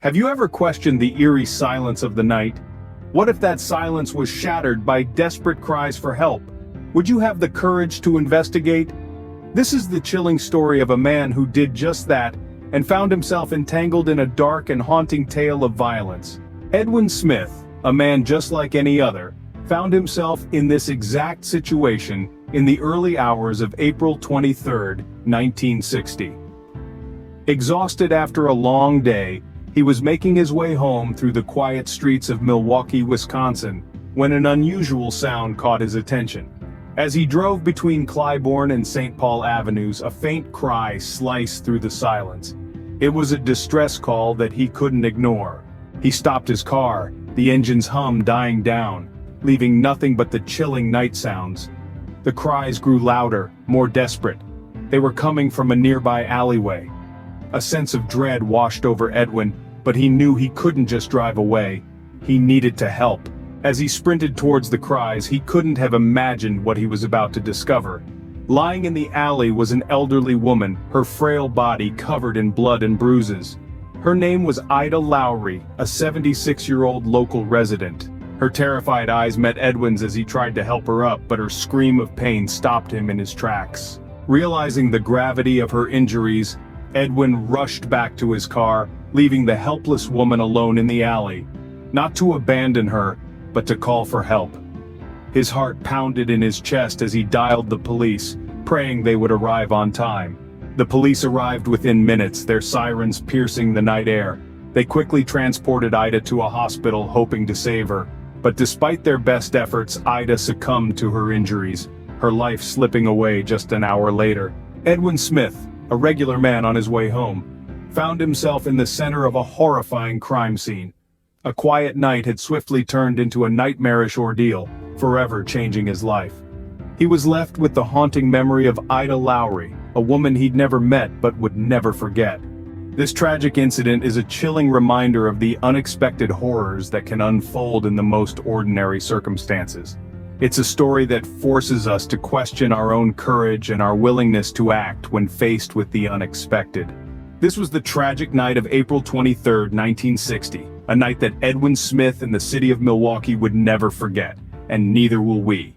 Have you ever questioned the eerie silence of the night? What if that silence was shattered by desperate cries for help? Would you have the courage to investigate? This is the chilling story of a man who did just that and found himself entangled in a dark and haunting tale of violence. Edwin Smith, a man just like any other, found himself in this exact situation in the early hours of April 23, 1960. Exhausted after a long day, he was making his way home through the quiet streets of Milwaukee, Wisconsin, when an unusual sound caught his attention. As he drove between Clybourne and St. Paul Avenues, a faint cry sliced through the silence. It was a distress call that he couldn't ignore. He stopped his car, the engine's hum dying down, leaving nothing but the chilling night sounds. The cries grew louder, more desperate. They were coming from a nearby alleyway. A sense of dread washed over Edwin, but he knew he couldn't just drive away. He needed to help. As he sprinted towards the cries, he couldn't have imagined what he was about to discover. Lying in the alley was an elderly woman, her frail body covered in blood and bruises. Her name was Ida Lowry, a 76-year-old local resident. Her terrified eyes met Edwin's as he tried to help her up, but her scream of pain stopped him in his tracks. Realizing the gravity of her injuries, Edwin rushed back to his car, leaving the helpless woman alone in the alley. Not to abandon her, but to call for help. His heart pounded in his chest as he dialed the police, praying they would arrive on time. The police arrived within minutes, their sirens piercing the night air. They quickly transported Ida to a hospital, hoping to save her. But despite their best efforts, Ida succumbed to her injuries, her life slipping away just an hour later. Edwin Smith, a regular man on his way home, found himself in the center of a horrifying crime scene. A quiet night had swiftly turned into a nightmarish ordeal, forever changing his life. He was left with the haunting memory of Ida Lowry, a woman he'd never met but would never forget. This tragic incident is a chilling reminder of the unexpected horrors that can unfold in the most ordinary circumstances. It's a story that forces us to question our own courage and our willingness to act when faced with the unexpected. This was the tragic night of April 23, 1960, a night that Edwin Smith and the city of Milwaukee would never forget, and neither will we.